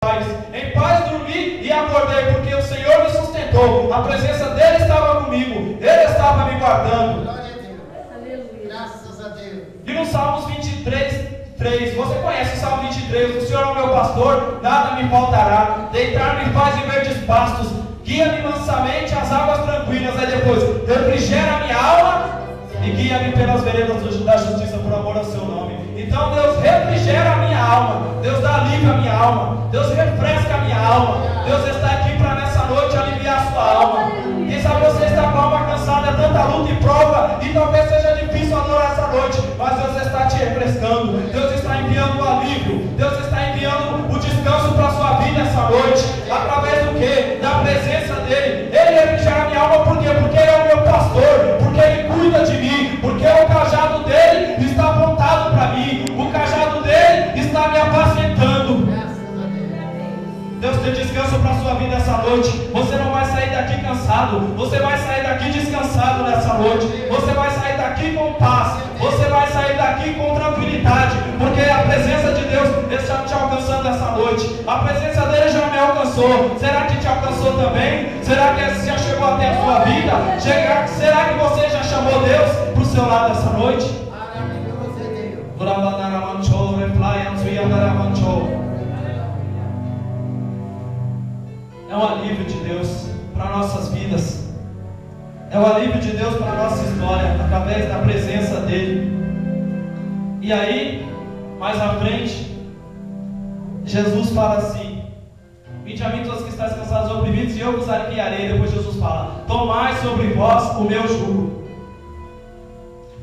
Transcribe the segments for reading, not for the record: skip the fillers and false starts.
paz. Em paz dormi e acordei, porque o Senhor me sustentou. A presença dele estava comigo. Ele estava me guardando. Glória a Deus. Aleluia. Graças a Deus. E no Salmos 23, 3, você conhece o Salmo 23? O Senhor é o meu pastor, nada me faltará. Deitar-me faz em verdes pastos, guia-me mansamente às águas tranquilas. Aí depois, refrigera a minha alma e guia-me pelas veredas da justiça por amor ao seu nome. Então Deus refrigera a minha alma, Deus dá alívio à minha alma, Deus refresca a minha alma. Deus está aqui para nessa noite aliviar a sua alma. Quem sabe você está com a alma cansada, tanta luta e prova, e talvez seja difícil adorar essa noite, mas Deus está te refrescando, Deus está enviando o alívio, Deus está enviando o descanso para a sua vida essa noite, através do que? Da presença dele. Ele refrigera a minha alma, por quê? Porque ele é o meu pastor, porque ele cuida de mim, porque o cajado dele está apontado para mim, o cajado dele está me apacentando. Deus tem descanso para a sua vida essa noite. Você não vai sair daqui cansado, você vai sair daqui descansado nessa noite, você vai sair daqui com paz, você vai sair daqui com tranquilidade, porque a presença de Deus está te alcançando essa noite. A presença dele já me alcançou. Será que te alcançou também? Será que já chegou até a sua vida? Será que você já chamou Deus para o seu lado essa noite? É um alívio de Deus para nossas vidas. É o alívio de Deus para a nossa história, através da presença dele. E aí, mais à frente, Jesus fala assim: vinde a mim todos que estáis cansados e oprimidos, e eu vos aliviarei. Depois Jesus fala: tomai sobre vós o meu jugo.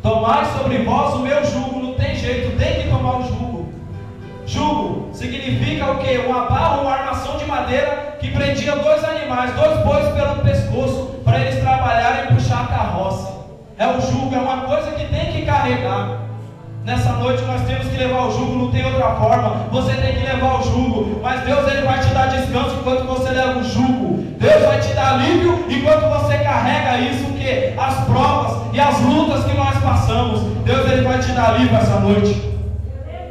Tomai sobre vós o meu jugo. Não tem jeito, tem que tomar o jugo. Jugo significa o quê? Uma barra, uma armação de madeira que prendia dois animais, dois bois pelo pescoço, para eles trabalharem e puxar a carroça. É o jugo, é uma coisa que tem que carregar. Nessa noite nós temos que levar o jugo, não tem outra forma. Você tem que levar o jugo, mas Deus ele vai te dar descanso enquanto você leva o jugo. Deus vai te dar alívio enquanto você carrega isso, que as provas e as lutas que nós passamos. Deus ele vai te dar alívio essa noite.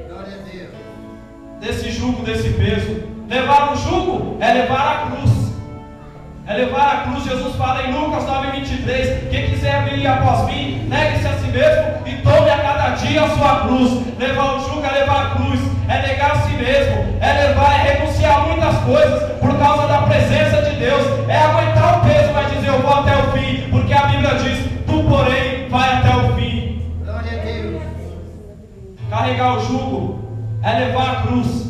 Glória a Deus. Desse jugo, desse peso. Levar o jugo é levar a cruz. É levar a cruz. Jesus fala em Lucas 9:23: quem quiser vir após mim, negue-se a si mesmo e tome a cada dia a sua cruz. Levar o jugo é levar a cruz, é negar a si mesmo, é renunciar a muitas coisas por causa da presença de Deus, é aguentar o peso, mas dizer eu vou até o fim, porque a Bíblia diz: tu porém vai até o fim. Glória a Deus. Carregar o jugo é levar a cruz.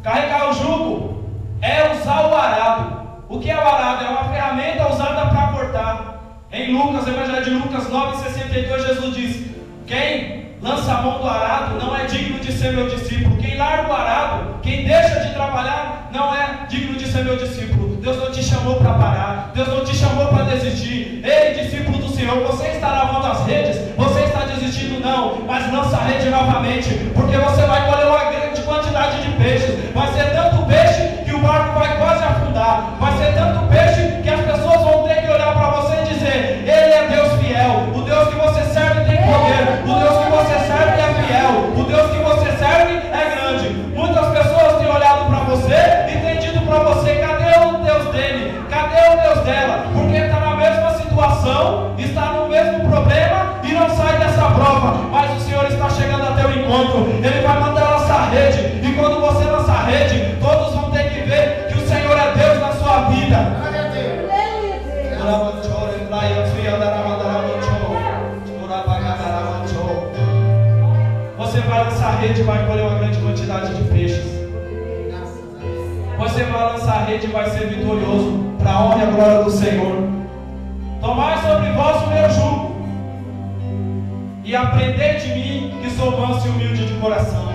Carregar o jugo é usar o arado. O que é o arado? É uma ferramenta usada para cortar. Em Lucas, Evangelho de Lucas 9:62, Jesus diz: quem lança a mão do arado não é digno de ser meu discípulo. Quem larga o arado, quem deixa de trabalhar, não é digno de ser meu discípulo. Deus não te chamou para parar, Deus não te chamou para desistir. Ei, discípulo do Senhor, você está lavando as redes, você está desistindo? Não, mas lança a rede novamente, porque você vai colher uma grande quantidade de peixes. Vai ser tanto peixe que o barco vai quase afundar, vai ser tanto peixe que as pessoas vão ter que olhar para você e dizer: ele é Deus fiel, o Deus que você serve tem poder, o Deus que você serve é fiel, o Deus que você serve é grande. Muitas pessoas têm olhado para você e têm dito para você: cadê o Deus dele? Cadê o Deus dela? Porque está na mesma situação, está no mesmo problema e não sai dessa prova. Mas o Senhor está chegando até o encontro, ele vai mandar lançar rede, e quando você lançar a rede, todos vão ter que ver que o Senhor é Deus na sua vida. Glória a Deus. Você vai lançar a rede e vai colher uma grande quantidade de peixes. Você vai lançar a rede e vai ser vitorioso para a honra e a glória do Senhor. Tomai sobre vós o meu jugo e aprendei de mim, que sou manso e humilde de coração.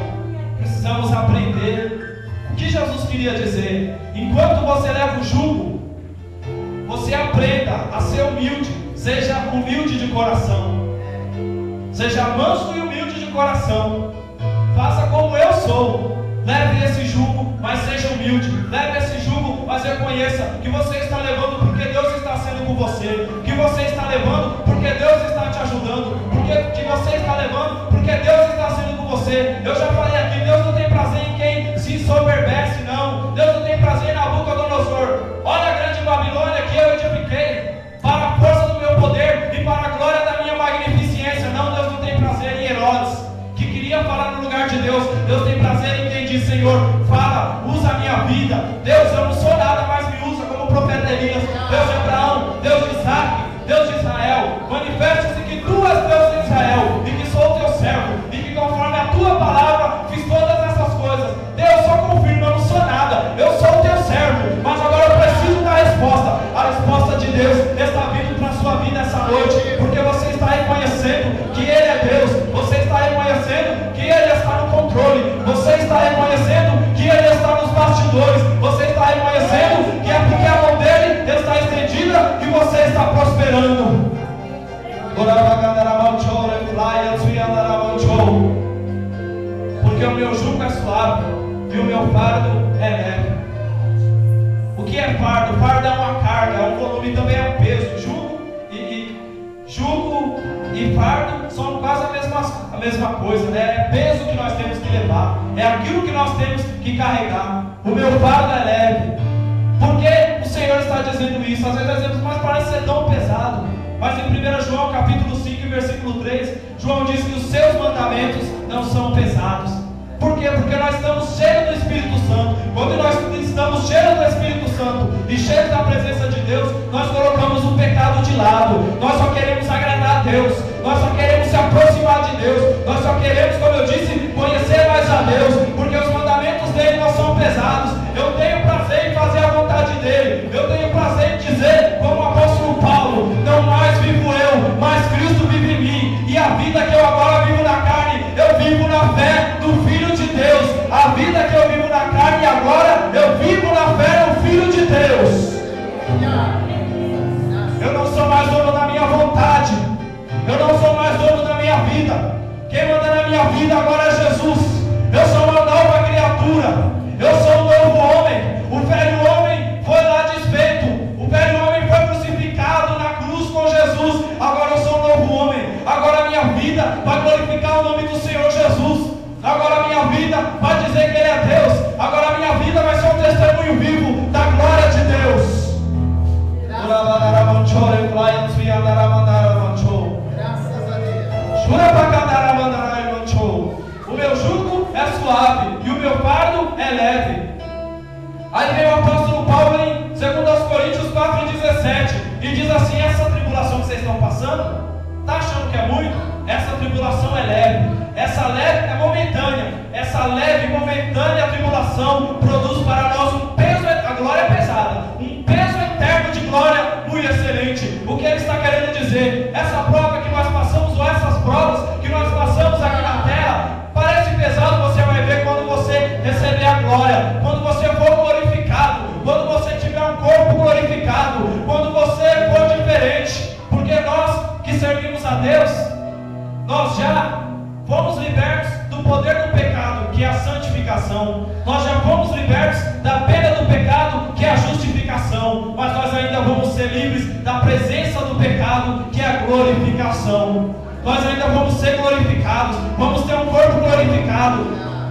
Precisamos aprender o que Jesus queria dizer. Enquanto você leva o jugo, você aprenda a ser humilde. Seja humilde de coração. Seja manso e humilde de coração. Faça como eu sou. Leve esse jugo, mas seja humilde. Leve esse jugo, mas reconheça que você está levando porque Deus está sendo com você. Que você está levando porque Deus está te ajudando. Que você está levando porque Deus está sendo com você. Eu já falei aqui, Deus não tem prazer em quem se ensoberbece, não. Deus usa a minha vida. Deus, eu não sou nada, mas me usa como o profeta Elias. Deus de Abraão, Deus de Isaac, Deus de Israel. Manifeste-se que tu és Deus de Israel e que sou teu servo e que conforme a tua palavra fiz todas essas coisas. Deus, só confirma, eu não sou nada, eu sou o teu servo, mas agora eu preciso da resposta. A resposta de Deus está vindo para a sua vida essa noite, porque você está reconhecendo que Ele é Deus, você está reconhecendo que Ele está no controle, você está reconhecendo que Ele está nos bastidores, você está reconhecendo que é porque a mão dEle está estendida que você está prosperando. Porque o meu jugo é suave e o meu fardo é leve. O que é fardo? Fardo é uma carga, é um volume, também é um peso. Jugo e fardo são quase a mesma coisa, né? É peso que nós temos que levar, é aquilo que nós temos que carregar. O meu fardo é leve. Por que o Senhor está dizendo isso? Às vezes nós dizemos, mas parece ser tão pesado. Mas em 1 João capítulo 5, versículo 3, João diz que os seus mandamentos não são pesados. Por quê? Porque nós estamos cheios do Espírito Santo. Quando nós estamos cheios do Espírito Santo e cheios da presença de Deus, nós colocamos o pecado de lado. Nós só queremos agradar a Deus, nós só queremos se aproximar de Deus, nós só queremos, como eu disse, conhecer mais a Deus, porque os mandamentos dele não são pesados. Eu tenho prazer em fazer a vontade dele, eu tenho prazer em dizer, como o apóstolo Paulo, não mais vivo eu, mas Cristo vive em mim, e a vida que eu agora vivo na carne, eu vivo na fé do Filho de Deus. A vida que eu vivo na carne agora, eu vivo na fé no Filho de Deus. Eu não sou mais dono da minha vontade, eu não sou mais dono da minha vida. Quem manda na minha vida agora é Jesus. Eu sou uma nova criatura, eu sou um novo homem. O velho homem foi lá desfeito, o velho homem foi crucificado na cruz com Jesus. Agora eu sou um novo homem. Agora a minha vida vai glorificar o nome do Senhor Jesus. Agora a minha vida vai dizer que Ele é Deus. Agora a minha vida vai ser um testemunho vivo da glória de Deus. Graças a Deus. O meu jugo é suave e o meu fardo é leve. Aí vem o apóstolo Paulo em 2 Coríntios 4,17 e diz assim: essa tribulação que vocês estão passando, está achando que é muito? Essa tribulação é leve. Essa leve é momentânea. Essa leve e momentânea tribulação produz para nós um peso, a glória é pesada, um peso eterno de glória muito excelente. O que ele está querendo dizer? Essa prova que nós passamos, ou essas provas que nós passamos aqui na terra, parece pesado, você vai ver quando você receber a glória, quando você for glorificado, quando você tiver um corpo glorificado, quando você for diferente. Porque nós que servimos a Deus, nós já fomos libertos do poder do pecado, que é a santificação. Nós já fomos libertos da pena do pecado, que é a justificação. Mas nós ainda vamos ser livres da presença do pecado, que é a glorificação. Nós ainda vamos ser glorificados, vamos ter um corpo glorificado.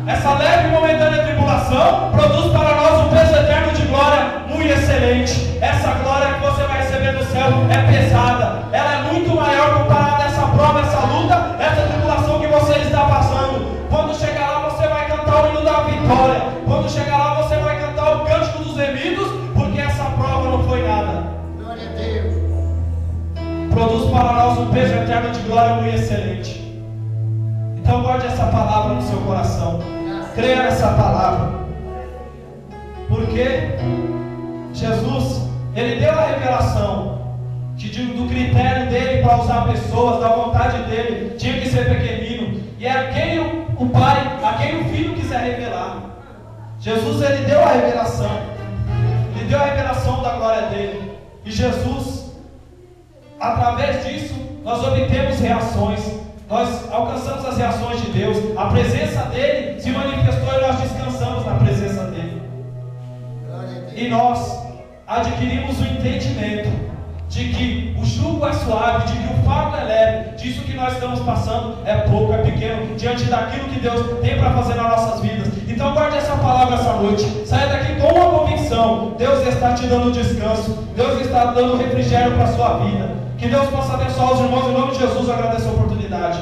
Essa leve e momentânea tribulação produz para nós um peso eterno de glória muito excelente. Essa glória que você vai receber do céu é pesada, ela é muito maior comparada a essa prova, essa luta, essa tribulação que você está passando. Quando chegar lá você vai cantar o hino da vitória, quando chegar lá você vai cantar o cântico dos remidos, porque essa prova não foi nada. Glória a Deus. Produz para nós um peso eterno de glória muito excelente. Então guarde essa palavra no seu coração, creia nessa palavra, porque Jesus, Ele deu a revelação do critério dele para usar pessoas, da vontade dele, tinha que ser pequenino, e é a quem o Pai, a quem o Filho quiser revelar. Jesus, Ele deu a revelação, Ele deu a revelação da glória dele, e Jesus, através disso, nós obtemos reações, nós alcançamos as reações de Deus, a presença dele se manifestou e nós descansamos na presença dele. E nós adquirimos o entendimento de que o jugo é suave, de que o fardo é leve, disso que nós estamos passando é pouco, é pequeno, diante daquilo que Deus tem para fazer nas nossas vidas. Então guarde essa palavra essa noite, saia daqui com uma convicção: Deus está te dando descanso, Deus está dando refrigério para a sua vida. Que Deus possa abençoar os irmãos em nome de Jesus. Agradeço a oportunidade.